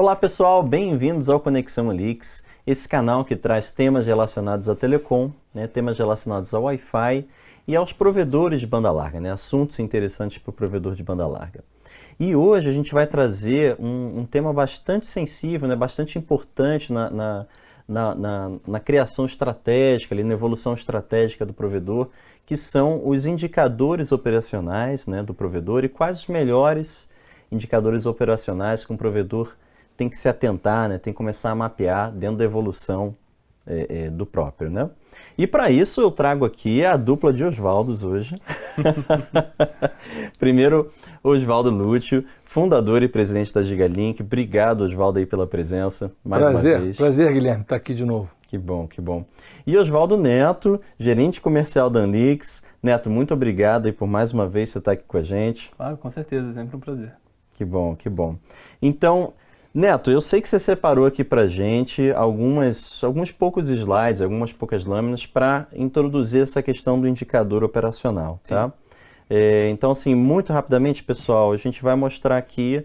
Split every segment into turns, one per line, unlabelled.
Olá pessoal, bem-vindos ao Conexão Elix, esse canal que traz temas relacionados à telecom, temas relacionados ao Wi-Fi e aos provedores de banda larga, assuntos interessantes para o provedor de banda larga. E hoje a gente vai trazer um tema bastante sensível, bastante importante na criação estratégica, na evolução estratégica do provedor, que são os indicadores operacionais do provedor e quais os melhores indicadores operacionais que um provedor tem que se atentar, tem que começar a mapear dentro da evolução do próprio. E para isso eu trago aqui a dupla de Oswaldos hoje. Primeiro, Oswaldo Lúcio, fundador e presidente da Gigalink. Obrigado, Oswaldo, aí pela presença mais uma vez.
Prazer, Guilherme, estar aqui de novo.
Que bom, que bom. E Oswaldo Neto, gerente comercial da Anlix. Neto, muito obrigado aí por mais uma vez você estar aqui com a gente.
Claro, com certeza, sempre um prazer.
Que bom, que bom. Então, Neto, eu sei que você separou aqui pra gente alguns poucos slides, algumas poucas lâminas para introduzir essa questão do indicador operacional, tá? Então, assim, muito rapidamente, pessoal, a gente vai mostrar aqui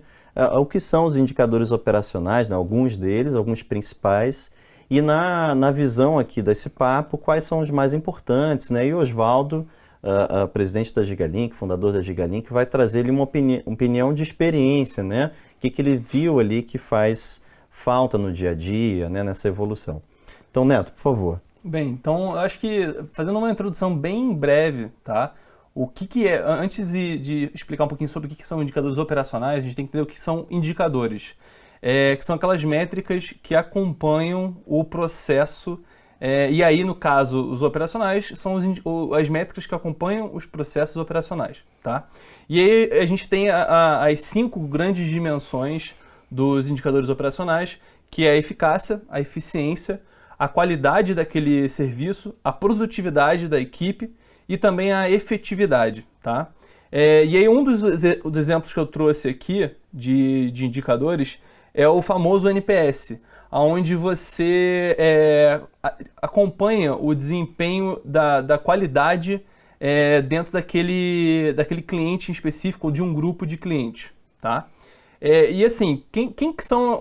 o que são os indicadores operacionais, alguns deles, alguns principais, e na visão aqui desse papo, quais são os mais importantes, E o Oswaldo, presidente da Gigalink, fundador da Gigalink, vai trazer ele uma opinião de experiência, O que ele viu ali que faz falta no dia a dia, nessa evolução. Então, Neto, por favor.
Bem, então, eu acho que fazendo uma introdução bem breve, tá? O que é, antes de explicar um pouquinho sobre o que são indicadores operacionais, a gente tem que entender o que são indicadores, que são aquelas métricas que acompanham o processo. E aí, no caso, os operacionais são as métricas que acompanham os processos operacionais, tá? E aí a gente tem as 5 grandes dimensões dos indicadores operacionais, que é a eficácia, a eficiência, a qualidade daquele serviço, a produtividade da equipe e também a efetividade, tá? E aí um dos exemplos que eu trouxe aqui de indicadores é o famoso NPS, onde você acompanha o desempenho da qualidade dentro daquele cliente em específico ou de um grupo de clientes, tá? E assim, quem que são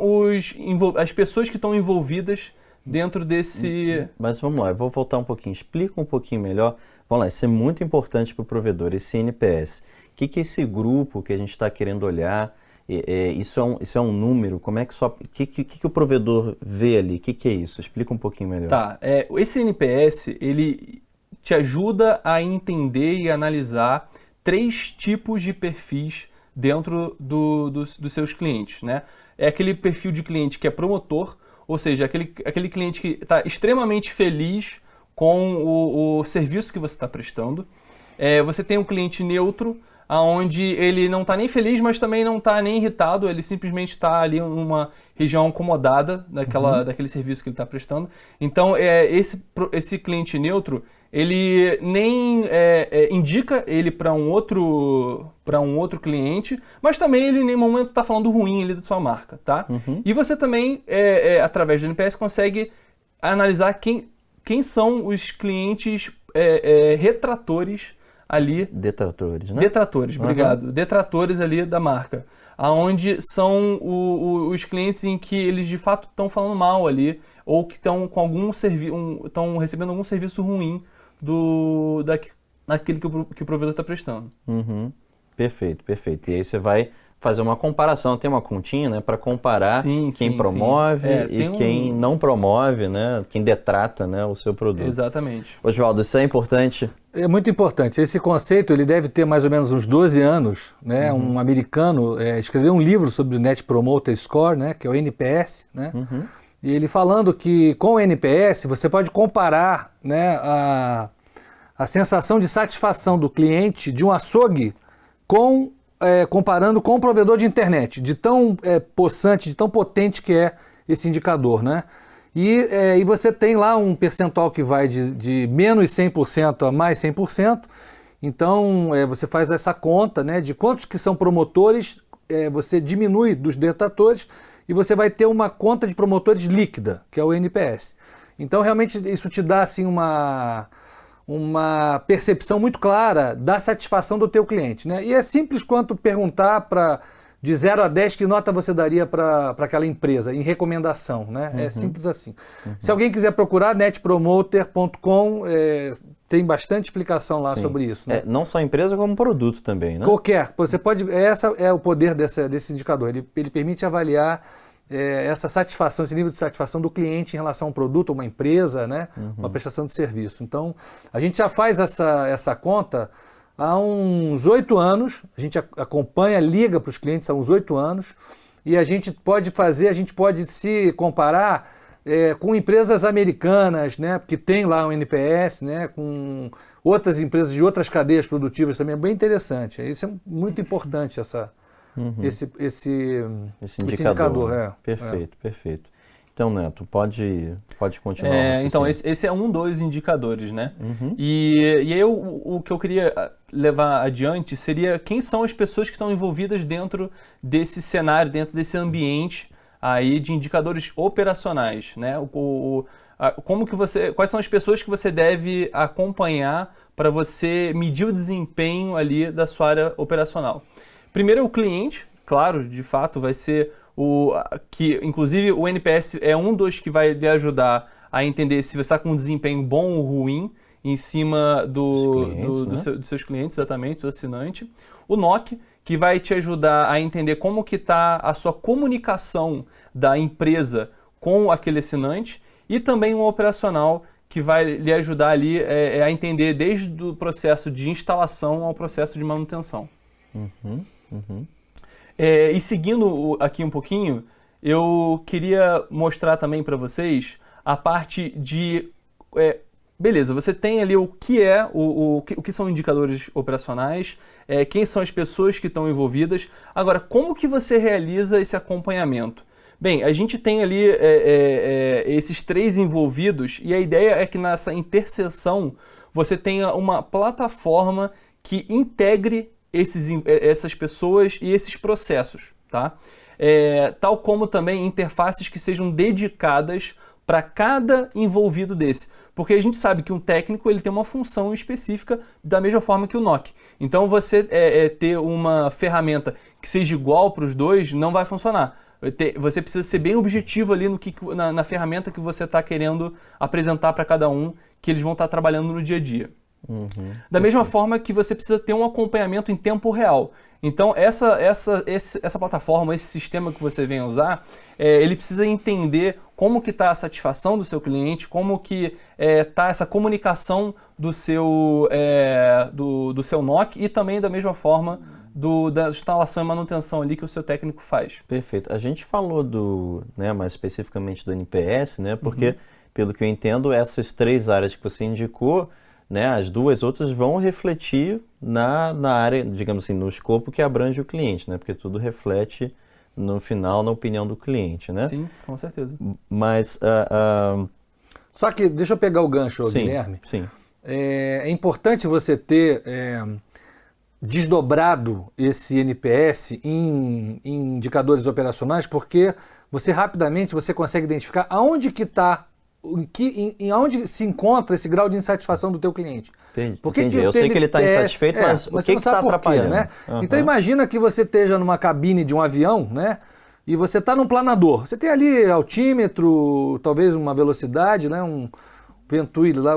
as pessoas que estão envolvidas dentro desse...
Mas vamos lá, eu vou voltar um pouquinho, explica um pouquinho melhor. Vamos lá, isso é muito importante para o provedor, esse NPS. O que é esse grupo que a gente está querendo olhar? Isso é um número? Como é que o provedor vê ali? O que é isso? Explica um pouquinho melhor.
Tá, esse NPS, ele te ajuda a entender e analisar 3 tipos de perfis dentro dos seus clientes, É aquele perfil de cliente que é promotor, ou seja, aquele cliente que está extremamente feliz com o serviço que você está prestando. Você tem um cliente neutro, onde ele não está nem feliz, mas também não está nem irritado, ele simplesmente está ali numa região acomodada daquele serviço que ele está prestando. Então, esse cliente neutro, ele nem indica ele para um outro cliente, mas também ele em nenhum momento está falando ruim ali da sua marca, tá? E você também, através do NPS, consegue analisar quem são os clientes retratores ali.
Detratores,
Detratores, obrigado. Detratores ali da marca. Onde são os clientes em que eles de fato estão falando mal ali, ou que estão com estão recebendo algum serviço ruim daquele que o provedor está prestando.
Perfeito, perfeito. E aí você vai fazer uma comparação, tem uma continha, para comparar quem promove e quem não promove, quem detrata, o seu produto.
Exatamente.
Oswaldo, isso é importante?
É muito importante. Esse conceito ele deve ter mais ou menos uns 12 anos. Um americano escreveu um livro sobre o Net Promoter Score, que é o NPS. E ele falando que com o NPS você pode comparar a sensação de satisfação do cliente de um açougue comparando com o provedor de internet, de tão possante, de tão potente que é esse indicador, E você tem lá um percentual que vai de menos 100% a mais 100%, então você faz essa conta de quantos que são promotores, você diminui dos detratores e você vai ter uma conta de promotores líquida, que é o NPS. Então realmente isso te dá assim uma percepção muito clara da satisfação do teu cliente, E é simples quanto perguntar para De 0 a 10, que nota você daria para aquela empresa em recomendação, né? É simples assim. Se alguém quiser procurar, netpromoter.com, tem bastante explicação lá sobre isso. Né?
Não só empresa, como produto também, né?
Qualquer. Você pode. Esse é o poder desse indicador. Ele permite avaliar essa satisfação, esse nível de satisfação do cliente em relação a um produto, uma empresa, né? Uma prestação de serviço. Então, a gente já faz essa conta há uns 8 anos, a gente acompanha, liga para os clientes há uns 8 anos, e a gente pode se comparar com empresas americanas, né, que tem lá um NPS, né, com outras empresas de outras cadeias produtivas também, é bem interessante. Isso é muito importante, esse indicador.
Perfeito. Então, Neto, pode continuar.
Então, esse é um dos indicadores, né? E aí o que eu queria levar adiante seria quem são as pessoas que estão envolvidas dentro desse cenário, dentro desse ambiente aí de indicadores operacionais, né? Quais são as pessoas que você deve acompanhar para você medir o desempenho ali da sua área operacional? Primeiro é o cliente, claro, de fato vai ser que inclusive o NPS é um dos que vai lhe ajudar a entender se você está com um desempenho bom ou ruim em cima dos seus clientes, exatamente, do assinante. O NOC, que vai te ajudar a entender como que está a sua comunicação da empresa com aquele assinante. E também um operacional, que vai lhe ajudar ali a entender desde o processo de instalação ao processo de manutenção. E seguindo aqui um pouquinho, eu queria mostrar também para vocês a parte de... beleza, você tem ali o que são indicadores operacionais, quem são as pessoas que estão envolvidas. Agora, como que você realiza esse acompanhamento? Bem, a gente tem ali esses 3 envolvidos e a ideia é que nessa interseção você tenha uma plataforma que integre essas pessoas e esses processos, tá? Tal como também interfaces que sejam dedicadas para cada envolvido desse. Porque a gente sabe que um técnico ele tem uma função específica da mesma forma que o NOC. Então você ter uma ferramenta que seja igual para os dois não vai funcionar. Você precisa ser bem objetivo ali na ferramenta que você está querendo apresentar para cada um, que eles vão estar trabalhando no dia a dia. Da mesma forma que você precisa ter um acompanhamento em tempo real. Então essa plataforma, esse sistema que você vem usar, ele precisa entender como que está a satisfação do seu cliente, como que está essa comunicação do seu NOC e também da mesma forma da instalação e manutenção ali que o seu técnico faz.
Perfeito. A gente falou mais especificamente do NPS, né? Porque, pelo que eu entendo, essas 3 áreas que você indicou, né, as 2 outras vão refletir na área, digamos assim, no escopo que abrange o cliente, né? Porque tudo reflete, no final, na opinião do cliente, né?
Sim, com certeza.
Mas...
Só que, deixa eu pegar o gancho, Guilherme.
Sim.
É importante você ter desdobrado esse NPS em indicadores operacionais, porque rapidamente você consegue identificar aonde que está, aonde se encontra esse grau de insatisfação do teu cliente.
Entendi. Eu sei que ele está insatisfeito, mas o que está atrapalhando?
Né? Então imagina que você esteja numa cabine de um avião, né? E você está num planador. Você tem ali altímetro, talvez uma velocidade, né? Um Venturi lá,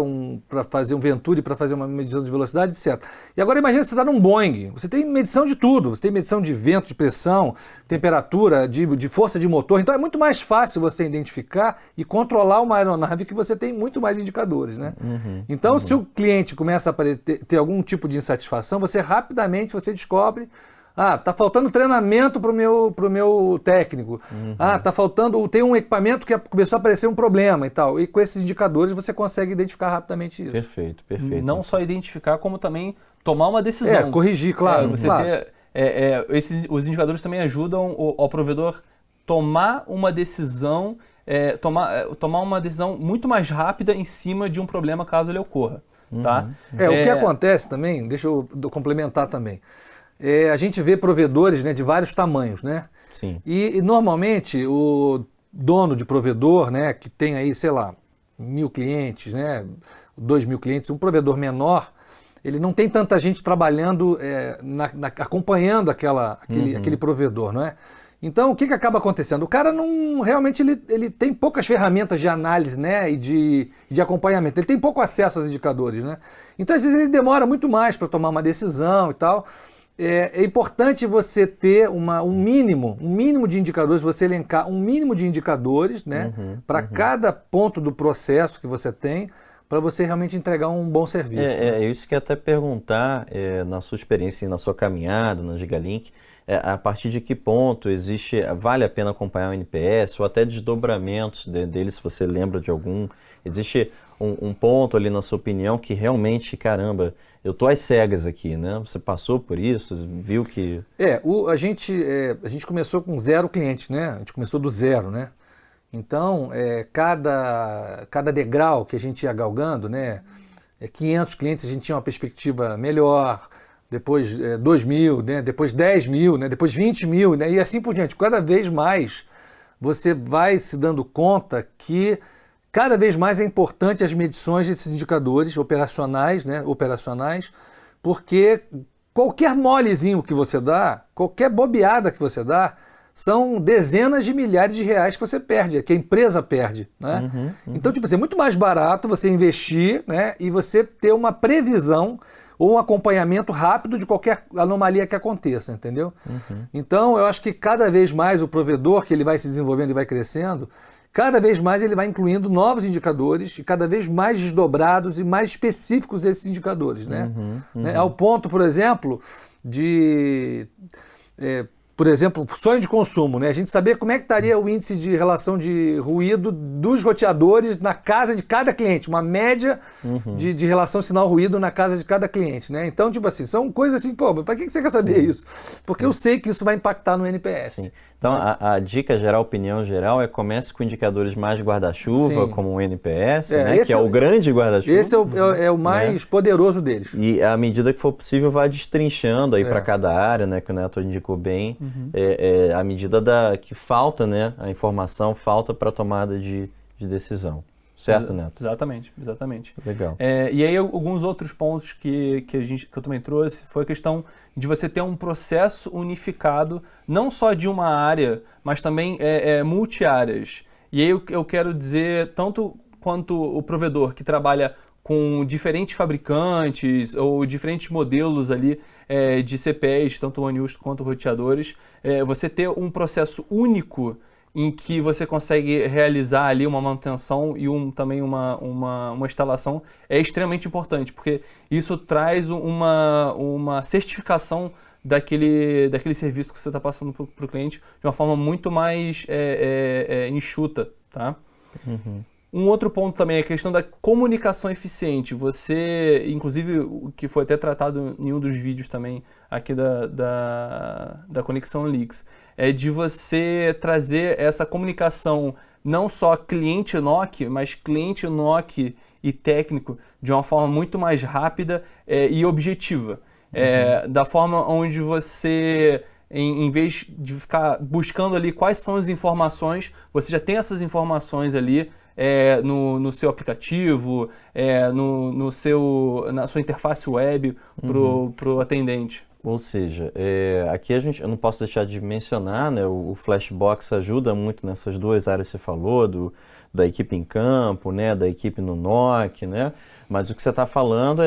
para fazer um Venturi, para fazer uma medição de velocidade, etc. E agora imagina que você está num Boeing, você tem medição de tudo, você tem medição de vento, de pressão, temperatura, de força de motor, então é muito mais fácil você identificar e controlar uma aeronave que você tem muito mais indicadores, né? Então se o cliente começa a ter algum tipo de insatisfação, rapidamente você descobre: tá faltando treinamento pro meu técnico. Tá faltando, tem um equipamento que começou a aparecer um problema e tal. E com esses indicadores você consegue identificar rapidamente isso.
Perfeito.
Não só identificar, como também tomar uma decisão.
Corrigir, claro.
Os indicadores também ajudam ao provedor tomar uma decisão, tomar uma decisão muito mais rápida em cima de um problema caso ele ocorra. Tá?
O que acontece também, deixa eu complementar também. A gente vê provedores, né, de vários tamanhos, né?
Sim.
E normalmente o dono de provedor, né, que tem aí, sei lá, 1.000 clientes, né, 2.000 clientes, um provedor menor, ele não tem tanta gente trabalhando, acompanhando aquele provedor, não é? Então, o que acaba acontecendo? O cara não realmente ele tem poucas ferramentas de análise, né, e de acompanhamento. Ele tem pouco acesso aos indicadores, né? Então, às vezes, ele demora muito mais para tomar uma decisão e tal. É importante você ter um mínimo de indicadores, você elencar um mínimo de indicadores, né, para cada ponto do processo que você tem, para você realmente entregar um bom serviço.
É isso que eu ia até perguntar, na sua experiência, na sua caminhada na Gigalink, a partir de que ponto vale a pena acompanhar o NPS ou até desdobramentos dele, se você lembra de algum? Existe um ponto ali na sua opinião que realmente, caramba, eu tô às cegas aqui, né? Você passou por isso, viu que...
A gente começou com 0 clientes, né? A gente começou do 0, né? Então, cada degrau que a gente ia galgando, né? 500 clientes a gente tinha uma perspectiva melhor, depois 2.000, né? Depois 10.000, né? Depois 20.000, né? E assim por diante. Cada vez mais você vai se dando conta que cada vez mais é importante as medições desses indicadores operacionais, né? Porque qualquer molezinho que você dá, qualquer bobeada que você dá, são dezenas de milhares de reais que você perde, que a empresa perde, né? Então, tipo assim, é muito mais barato você investir, né, e você ter uma previsão ou um acompanhamento rápido de qualquer anomalia que aconteça, entendeu? Então, eu acho que cada vez mais o provedor, que ele vai se desenvolvendo e vai crescendo, cada vez mais ele vai incluindo novos indicadores e cada vez mais desdobrados e mais específicos esses indicadores, né? Ao ponto, por exemplo, sonho de consumo, né? A gente saber como é que estaria o índice de relação de ruído dos roteadores na casa de cada cliente, uma média de relação sinal-ruído na casa de cada cliente, né? Então, tipo assim, são coisas assim, pô, para que você quer saber isso? Porque eu sei que isso vai impactar no NPS.
Sim. Então, a dica geral, a opinião geral é comece com indicadores mais guarda-chuva, como o NPS, né? Que é o grande guarda-chuva.
Esse é o mais poderoso deles.
E à medida que for possível, vai destrinchando aí para cada área, né? Que o Neto indicou bem, à medida que falta, né? A informação falta para a tomada de decisão. Certo, Neto?
Exatamente.
Legal.
E aí, alguns outros pontos que eu também trouxe foi a questão de você ter um processo unificado, não só de uma área, mas também multi-áreas. E aí eu quero dizer, tanto quanto o provedor que trabalha com diferentes fabricantes ou diferentes modelos ali de CPEs, tanto ONUs quanto roteadores, você ter um processo único em que você consegue realizar ali uma manutenção e também uma instalação é extremamente importante, porque isso traz uma certificação daquele serviço que você está passando para o cliente de uma forma muito mais enxuta, tá? Um outro ponto também é a questão da comunicação eficiente. Você, inclusive, o que foi até tratado em um dos vídeos também aqui da Conexão Leaks, é de você trazer essa comunicação não só cliente NOC, mas cliente NOC e técnico de uma forma muito mais rápida e objetiva. Da forma onde você, em vez de ficar buscando ali quais são as informações, você já tem essas informações ali no seu aplicativo, na sua interface web para o atendente.
Ou seja, aqui eu não posso deixar de mencionar, né, o Flashbox ajuda muito nessas duas áreas que você falou, da equipe em campo, né, da equipe no NOC, né, mas o que você está falando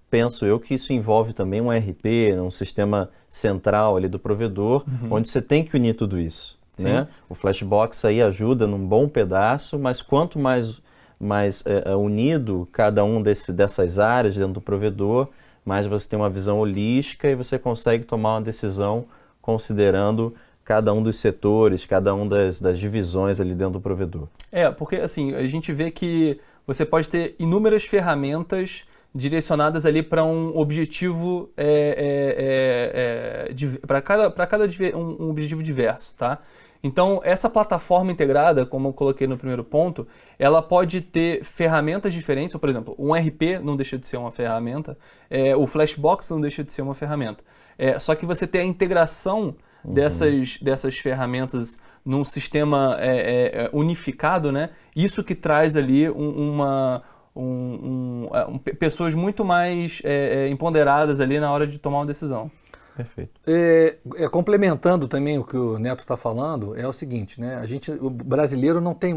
penso que isso envolve também um ERP, um sistema central ali do provedor, onde você tem que unir tudo isso. Né? O Flashbox aí ajuda num bom pedaço, mas quanto mais unido cada um dessas áreas dentro do provedor, mais você tem uma visão holística e você consegue tomar uma decisão considerando cada um dos setores, cada um das divisões ali dentro do provedor.
Porque assim, a gente vê que você pode ter inúmeras ferramentas direcionadas ali para um objetivo, para cada um objetivo diverso, tá? Então, essa plataforma integrada, como eu coloquei no primeiro ponto, ela pode ter ferramentas diferentes. Por exemplo, um RP não deixa de ser uma ferramenta, o Flashbox não deixa de ser uma ferramenta. Só que você tem a integração dessas ferramentas num sistema unificado, né? Isso que traz ali pessoas muito mais empoderadas ali na hora de tomar uma decisão.
Perfeito.
Complementando também o que o Neto está falando, é o seguinte, né? O brasileiro não tem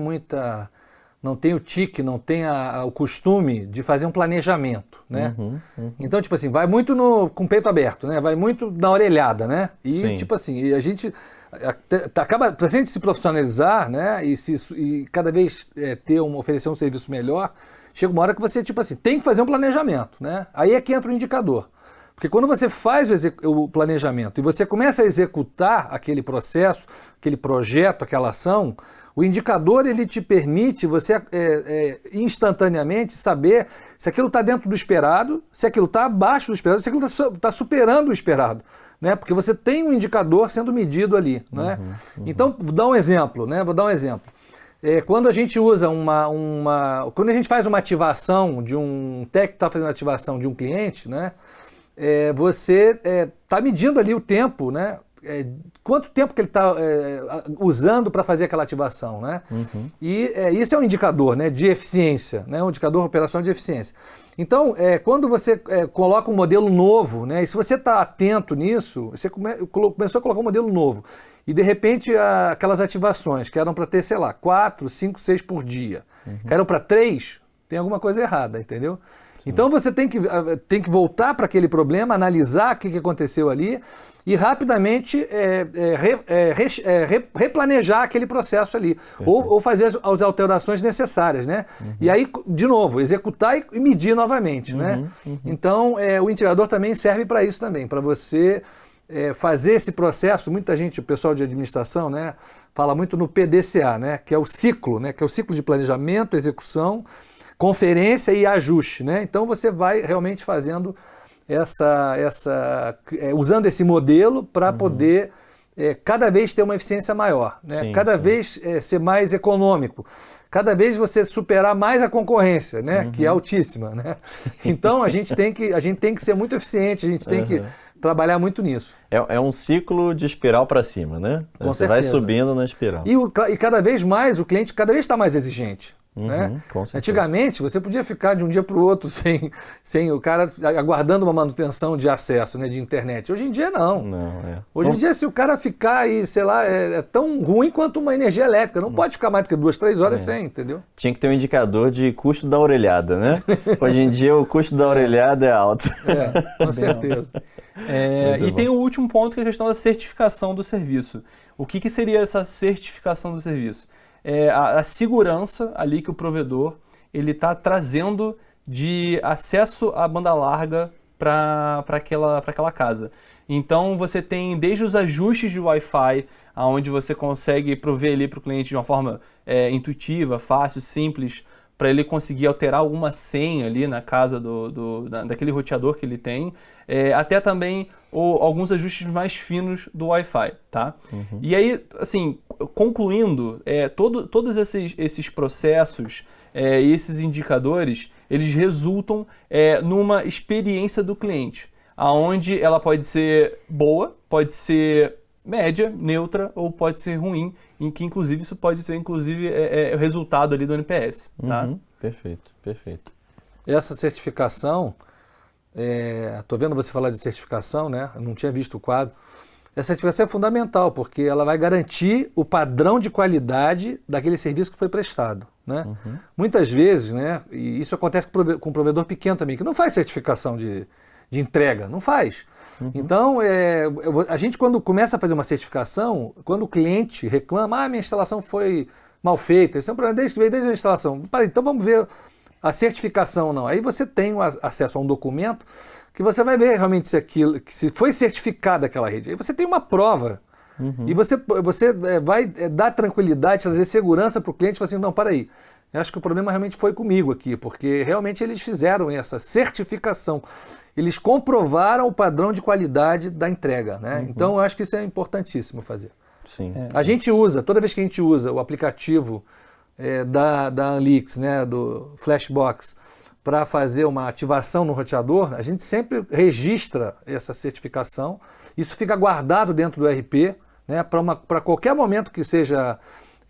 o tique, não tem o costume de fazer um planejamento, né? Então, tipo assim, vai muito com o peito aberto, né? Vai muito na orelhada, né? E,
Sim.
tipo assim, a gente acaba, para a gente se profissionalizar, né? E cada vez oferecer um serviço melhor, chega uma hora que você, tipo assim, tem que fazer um planejamento, né? Aí é que entra o indicador. Porque quando você faz o planejamento e você começa a executar aquele processo, aquele projeto, aquela ação, o indicador ele te permite você instantaneamente saber se aquilo está dentro do esperado, se aquilo está abaixo do esperado, se aquilo está superando o esperado, né? Porque você tem um indicador sendo medido ali, né? Então, vou dar um exemplo, né? Quando a gente usa quando a gente faz uma ativação de um técnico que está fazendo a ativação de um cliente, né? Você está medindo ali o tempo, né? Quanto tempo que ele está usando para fazer aquela ativação, né? E isso é um indicador, né, de eficiência, né? Um indicador operacional de eficiência. Então, quando você coloca um modelo novo, né? E se você está atento nisso, você começou a colocar um modelo novo e de repente aquelas ativações que eram para ter, sei lá, 4, 5, 6 por dia, caíram para 3, tem alguma coisa errada, entendeu? Então você tem que voltar para aquele problema, analisar o que aconteceu ali e rapidamente replanejar aquele processo ali. Ou fazer as alterações necessárias, né? E aí, de novo, executar e medir novamente, né? Então, o indicador também serve para isso também, para você fazer esse processo. Muita gente, o pessoal de administração, né, fala muito no PDCA, né, que é o ciclo, né, que é o ciclo de planejamento, execução, conferência e ajuste, né? Então você vai realmente fazendo usando esse modelo para poder cada vez ter uma eficiência maior, né?
Sim,
cada vez ser mais econômico, cada vez você superar mais a concorrência, né? Que é altíssima, né? Então a gente tem que ser muito eficiente, a gente tem que trabalhar muito nisso.
É um ciclo de espiral para cima, né?
Com
você
certeza.
vai subindo na espiral.
E cada vez mais o cliente está mais exigente. Né?
Com certeza.
Antigamente, você podia ficar de um dia para o outro sem o cara aguardando uma manutenção de acesso, né, de internet. Hoje em dia, não. Hoje em dia, se o cara ficar aí, sei lá, é tão ruim quanto uma energia elétrica. Não pode ficar mais do que 2, 3 horas sem, entendeu?
Tinha que ter um indicador de custo da orelhada, né? Hoje em dia, o custo da orelhada é alto.
Com certeza.
E tem o último ponto, que é a questão da certificação do serviço. O que seria essa certificação do serviço? A segurança ali que o provedor ele está trazendo de acesso à banda larga para aquela casa. Então você tem desde os ajustes de Wi-Fi, onde você consegue prover ali para o cliente de uma forma intuitiva, fácil, simples, para ele conseguir alterar alguma senha ali na casa daquele roteador que ele tem, até também alguns ajustes mais finos do Wi-Fi, tá? E aí, assim, concluindo, todos esses processos e esses indicadores, eles resultam numa experiência do cliente, aonde ela pode ser boa, pode ser média, neutra ou pode ser ruim, em que inclusive isso pode ser o resultado ali do NPS, tá?
Perfeito.
Essa certificação, estou vendo você falar de certificação, né? Eu não tinha visto o quadro. Essa certificação é fundamental, porque ela vai garantir o padrão de qualidade daquele serviço que foi prestado, né? Muitas vezes, né, e isso acontece com o provedor pequeno também, que não faz certificação de entrega, não faz. Então, a gente quando começa a fazer uma certificação, quando o cliente reclama, minha instalação foi mal feita, esse é um problema desde a instalação. Então vamos ver a certificação ou não. Aí você tem acesso a um documento que você vai ver realmente se foi certificada aquela rede. Aí você tem uma prova. E você vai dar tranquilidade, trazer segurança para o cliente, falar assim, não, para aí. Eu acho que o problema realmente foi comigo aqui, porque realmente eles fizeram essa certificação. Eles comprovaram o padrão de qualidade da entrega, né? Então, eu acho que isso é importantíssimo fazer.
Sim.
A gente usa, toda vez que a gente usa o aplicativo da Anlix, né, do Flashbox, para fazer uma ativação no roteador, a gente sempre registra essa certificação. Isso fica guardado dentro do ERP, né, para qualquer momento que seja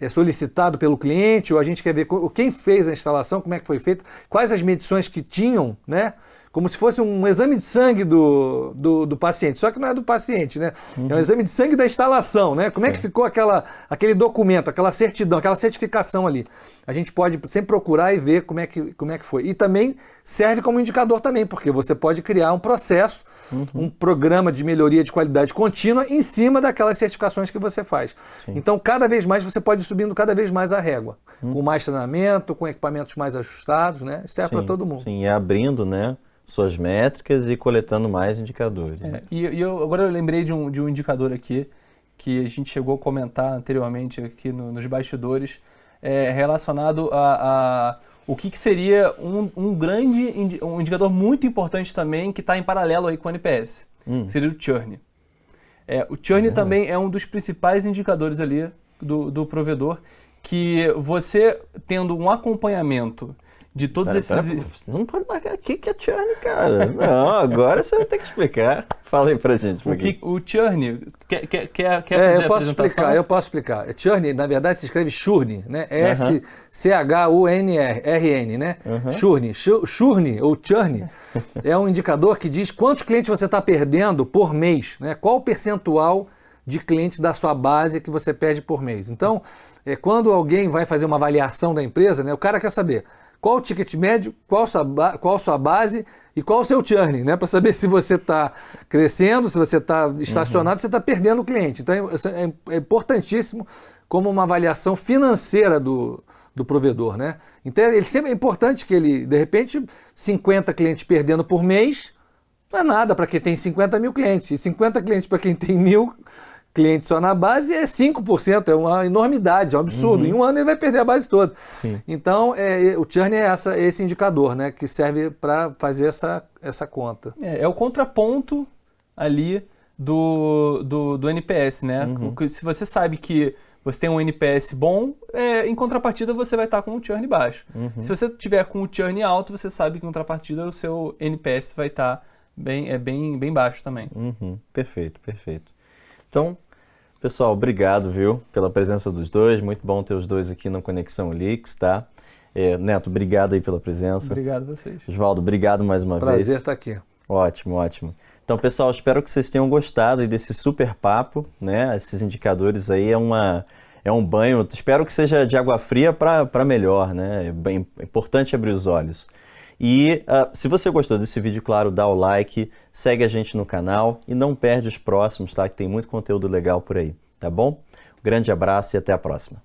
solicitado pelo cliente, ou a gente quer ver quem fez a instalação, como é que foi feito, quais as medições que tinham, né? Como se fosse um exame de sangue do paciente, só que não é do paciente, né? É um exame de sangue da instalação, né? Como é que ficou aquele documento, aquela certidão, aquela certificação ali. A gente pode sempre procurar e ver como é que foi. E também serve como indicador também, porque você pode criar um processo, um programa de melhoria de qualidade contínua em cima daquelas certificações que você faz. Sim. Então, cada vez mais você pode ir subindo cada vez mais a régua, com mais treinamento, com equipamentos mais ajustados, né? Isso serve para todo mundo.
Sim, e abrindo, né, suas métricas e coletando mais indicadores.
Agora eu lembrei de um indicador aqui que a gente chegou a comentar anteriormente aqui nos bastidores, relacionado a o que seria um indicador muito importante também que está em paralelo aí com o NPS, que seria o churn. O churn também é um dos principais indicadores ali do provedor, que você tendo um acompanhamento de todos esses...
Não pode marcar. O que é churn, cara? Não, agora você vai ter que explicar. Fala aí pra gente.
O churn... Quer fazer
eu posso explicar. Churn, na verdade, se escreve churn, né? S-C-H-U-N-R-N, né? Churn. Churn, ou churn, é um indicador que diz quantos clientes você está perdendo por mês, né? Qual o percentual de clientes da sua base que você perde por mês. Então, quando alguém vai fazer uma avaliação da empresa, né? O cara quer saber qual o ticket médio, qual a sua base e qual o seu churn, né? Para saber se você está crescendo, se você está estacionado, se você está perdendo o cliente. Então é importantíssimo como uma avaliação financeira do provedor, né? Então ele sempre é importante que ele, de repente, 50 clientes perdendo por mês, não é nada para quem tem 50 mil clientes. E 50 clientes para quem tem 1.000 clientes só na base é 5%, é uma enormidade, é um absurdo. Em um ano ele vai perder a base toda. Sim. Então, o churn é esse indicador, né, que serve para fazer essa conta.
É o contraponto ali do NPS, né? Se você sabe que você tem um NPS bom, em contrapartida você vai estar com um churn baixo. Se você tiver com o churn alto, você sabe que em contrapartida o seu NPS vai estar bem baixo também.
Perfeito. Então, pessoal, obrigado, viu, pela presença dos dois. Muito bom ter os dois aqui no Conexão Lix, tá? Neto, obrigado aí pela presença.
Obrigado a vocês.
Osvaldo, obrigado mais uma vez.
Prazer estar aqui.
Ótimo. Então, pessoal, espero que vocês tenham gostado aí desse super papo, né? Esses indicadores aí é um banho, espero que seja de água fria para melhor, né? É bem importante abrir os olhos. E se você gostou desse vídeo, claro, dá o like, segue a gente no canal e não perde os próximos, tá? Que tem muito conteúdo legal por aí, tá bom? Um grande abraço e até a próxima.